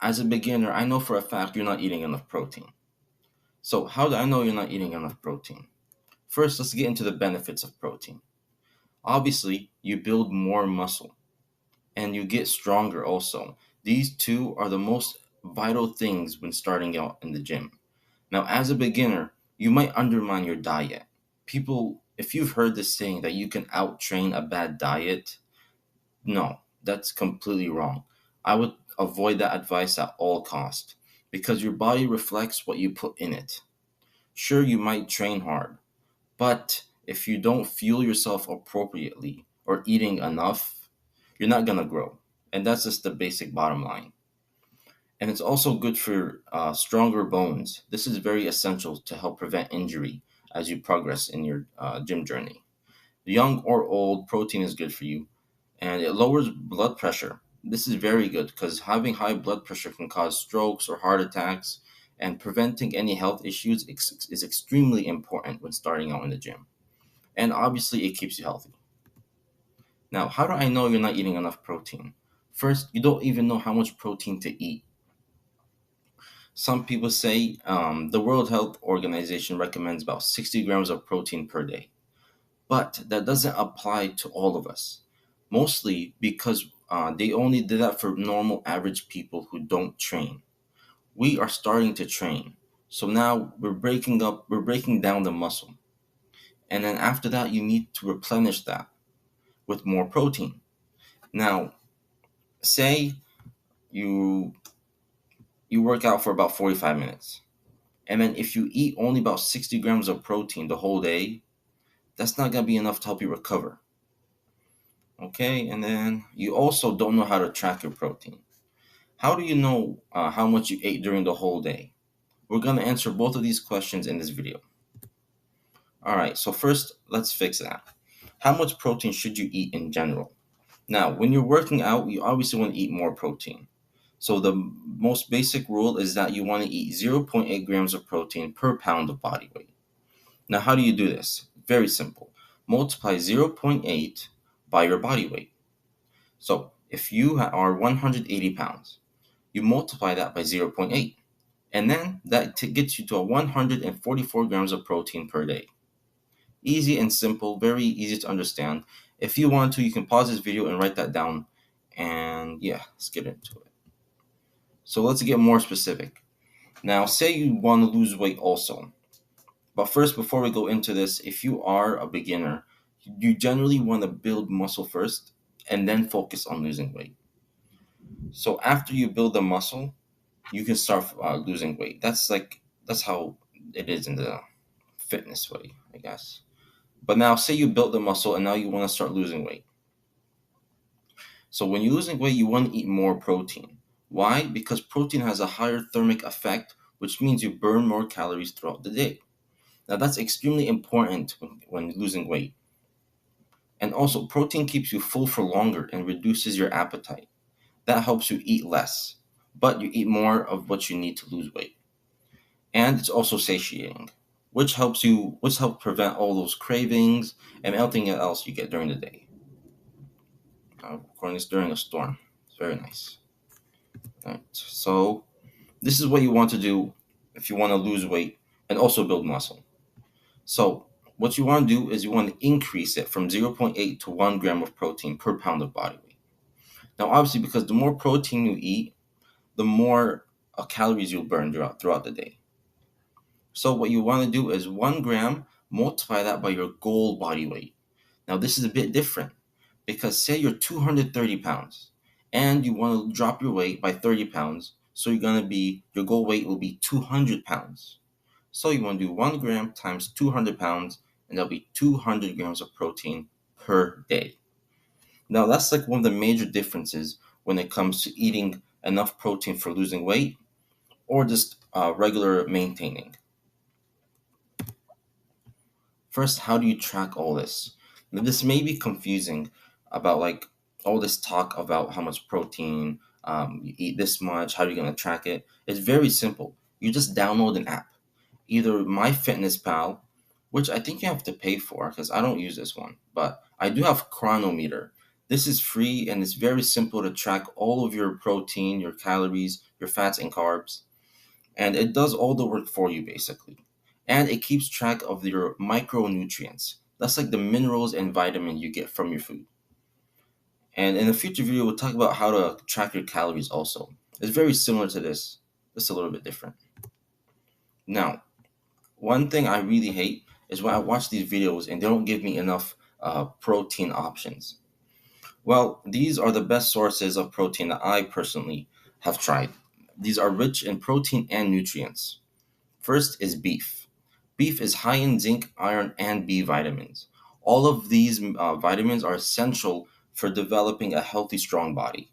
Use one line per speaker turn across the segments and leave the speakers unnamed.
as a beginner, I know for a fact you're not eating enough protein. So, how do I know you're not eating enough protein? First, let's get into the benefits of protein. Obviously, you build more muscle and you get stronger also. These two are the most vital things when starting out in the gym. Now, as a beginner, you might undermine your diet. People, if you've heard this saying that you can out train a bad diet, no, that's completely wrong. I would avoid that advice at all cost because your body reflects what you put in it. Sure, you might train hard, but if you don't fuel yourself appropriately or eating enough, you're not gonna grow. And that's just the basic bottom line. And it's also good for stronger bones. This is very essential to help prevent injury as you progress in your gym journey. Young or old, protein is good for you, and it lowers blood pressure. This is very good because having high blood pressure can cause strokes or heart attacks, and preventing any health issues is extremely important when starting out in the gym. And obviously, it keeps you healthy. Now, how do I know you're not eating enough protein? First, you don't even know how much protein to eat. Some people say the World Health Organization recommends about 60 grams of protein per day, but that doesn't apply to all of us. Mostly because they only did that for normal average people who don't train. We are starting to train. So now we're breaking down the muscle. And then after that, you need to replenish that with more protein. Now, say you you work out for about 45 minutes. And then if you eat only about 60 grams of protein the whole day, that's not going to be enough to help you recover. Okay, and then you also don't know how to track your protein. How do you know how much you ate during the whole day? We're going to answer both of these questions in this video. All right, so first, let's fix that. How much protein should you eat in general? Now, when you're working out, you obviously want to eat more protein. So the most basic rule is that you want to eat zero point 0.8 grams of protein per pound of body weight. Now, how do you do this? Very simple. Multiply zero point 0.8 by your body weight. So if you are 180 pounds, you multiply that by zero point 0.8. And then that gets you to a 144 grams of protein per day. Easy and simple, very easy to understand. If you want to, you can pause this video and write that down. And yeah, let's get into it. So let's get more specific. Now, say you want to lose weight also. But first, before we go into this, if you are a beginner, you generally want to build muscle first and then focus on losing weight. So after you build the muscle, you can start losing weight. That's how it is in the fitness way, I guess. But now, say you built the muscle and now you want to start losing weight. So when you're losing weight, you want to eat more protein. Why? Because protein has a higher thermic effect, which means you burn more calories throughout the day. Now that's extremely important when losing weight. And also, protein keeps you full for longer and reduces your appetite. That helps you eat less, but you eat more of what you need to lose weight. And it's also satiating, which helps prevent all those cravings and anything else you get during the day. According to during a storm, it's very nice. All right, so this is what you want to do if you want to lose weight and also build muscle. So what you want to do is you want to increase it from zero point 0.8 to 1 gram of protein per pound of body weight. Now, obviously, because the more protein you eat, the more calories you'll burn throughout the day. So what you want to do is 1 gram, multiply that by your goal body weight. Now, this is a bit different because say you're 230 pounds and you want to drop your weight by 30 pounds. So your goal weight will be 200 pounds. So you want to do 1 gram times 200 pounds, and that'll be 200 grams of protein per day. Now, that's like one of the major differences when it comes to eating enough protein for losing weight or just regular maintaining. First, how do you track all this? Now, this may be confusing about like all this talk about how much protein you eat this much, how are you going to track it? It's very simple. You just download an app, either MyFitnessPal, which I think you have to pay for because I don't use this one, but I do have Chronometer. This is free and it's very simple to track all of your protein, your calories, your fats, and carbs. And it does all the work for you basically. And it keeps track of your micronutrients. That's like the minerals and vitamin you get from your food. And in a future video, we'll talk about how to track your calories also. It's very similar to this, just a little bit different. Now, one thing I really hate is when I watch these videos and they don't give me enough protein options. Well, these are the best sources of protein that I personally have tried. These are rich in protein and nutrients. First is beef. Beef is high in zinc, iron, and B vitamins. All of these vitamins are essential for developing a healthy, strong body.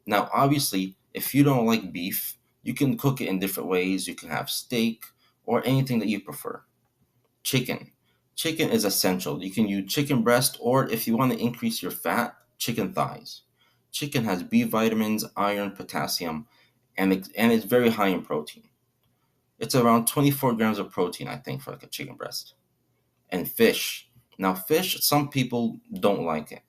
Now, obviously, if you don't like beef, you can cook it in different ways. You can have steak or anything that you prefer. Chicken. Chicken is essential. You can use chicken breast, or if you want to increase your fat, chicken thighs. Chicken has B vitamins, iron, potassium, and it's very high in protein. It's around 24 grams of protein, I think, for like a chicken breast. And fish. Now, fish, some people don't like it.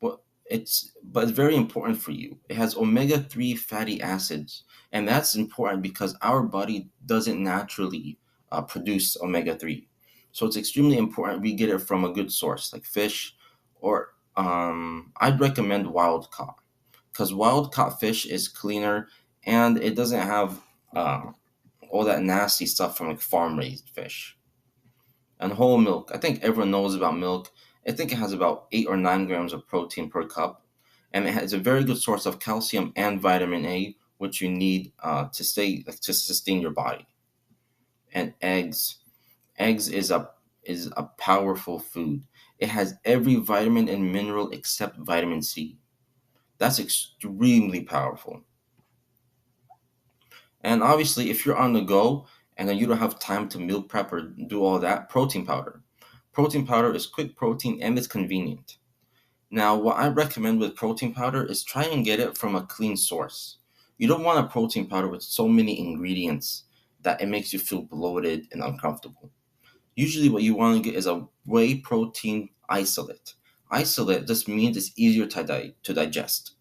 But it's very important for you. It has omega-3 fatty acids, and that's important because our body doesn't naturally produce omega-3. So it's extremely important we get it from a good source like fish, or I'd recommend wild caught, because wild caught fish is cleaner and it doesn't have all that nasty stuff from like farm raised fish. And whole milk. I think everyone knows about milk. I think it has about 8 or 9 grams of protein per cup, and it has a very good source of calcium and vitamin A, which you need to sustain your body. And eggs. Eggs is a powerful food. It has every vitamin and mineral except vitamin C. That's extremely powerful. And obviously, if you're on the go and then you don't have time to meal prep or do all that, protein powder. Protein powder is quick protein and it's convenient. Now, what I recommend with protein powder is try and get it from a clean source. You don't want a protein powder with so many ingredients that it makes you feel bloated and uncomfortable. Usually, what you want to get is a whey protein isolate. Isolate just means it's easier to digest.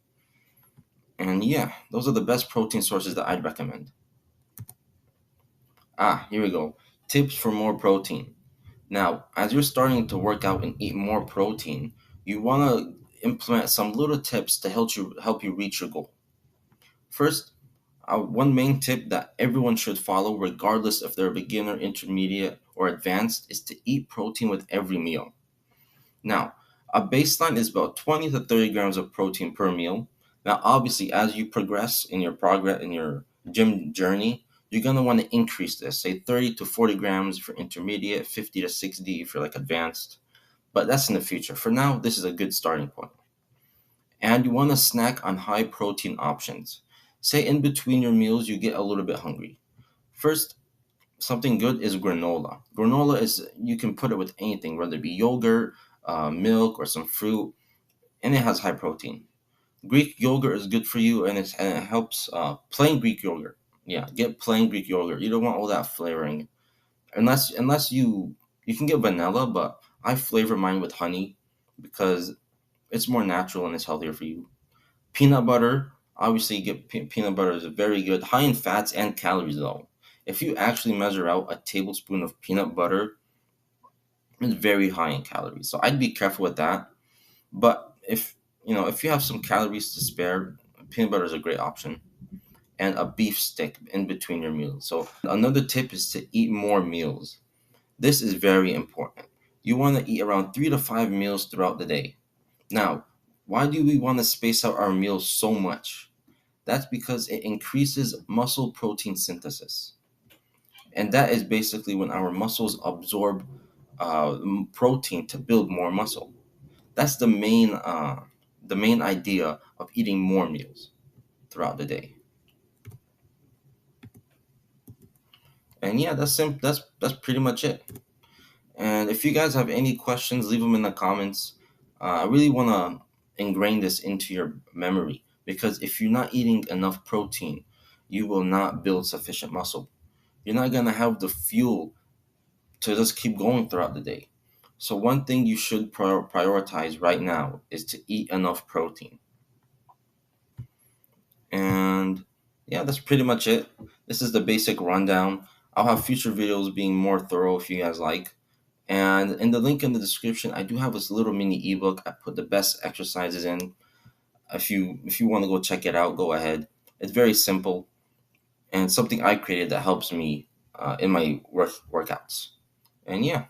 And yeah, those are the best protein sources that I'd recommend. Here we go. Tips for more protein. Now, as you're starting to work out and eat more protein, you want to implement some little tips to help you reach your goal. First, one main tip that everyone should follow, regardless if they're beginner, intermediate, or advanced, is to eat protein with every meal. Now, a baseline is about 20 to 30 grams of protein per meal. Now, obviously, as you progress in your gym journey, you're gonna want to increase this. Say 30 to 40 grams for intermediate, 50 to 60 for like advanced. But that's in the future. For now, this is a good starting point. And you want to snack on high protein options. Say in between your meals, you get a little bit hungry. First, something good is granola. Granola is, you can put it with anything, whether it be yogurt, milk, or some fruit, and it has high protein. Greek yogurt is good for you, and it helps. Plain Greek yogurt, yeah, get plain Greek yogurt. You don't want all that flavoring, unless you can get vanilla, but I flavor mine with honey because it's more natural and it's healthier for you. Peanut butter, obviously, you get peanut butter is very good, high in fats and calories though. If you actually measure out a tablespoon of peanut butter, it's very high in calories. So I'd be careful with that. But if you have some calories to spare, peanut butter is a great option. And a beef stick in between your meals. So another tip is to eat more meals. This is very important. You want to eat around 3 to 5 meals throughout the day. Now, why do we want to space out our meals so much? That's because it increases muscle protein synthesis. And that is basically when our muscles absorb protein to build more muscle. That's the main idea of eating more meals throughout the day. And yeah, that's pretty much it. And if you guys have any questions, leave them in the comments. I really want to ingrain this into your memory because if you're not eating enough protein, you will not build sufficient muscle. You're not gonna have the fuel to just keep going throughout the day. So one thing you should prioritize right now is to eat enough protein. And yeah, that's pretty much it. This is the basic rundown. I'll have future videos being more thorough if you guys like. And in the link in the description, I do have this little mini ebook. I put the best exercises in. If you want to go check it out, go ahead. It's very simple and something I created that helps me in my workouts. And yeah,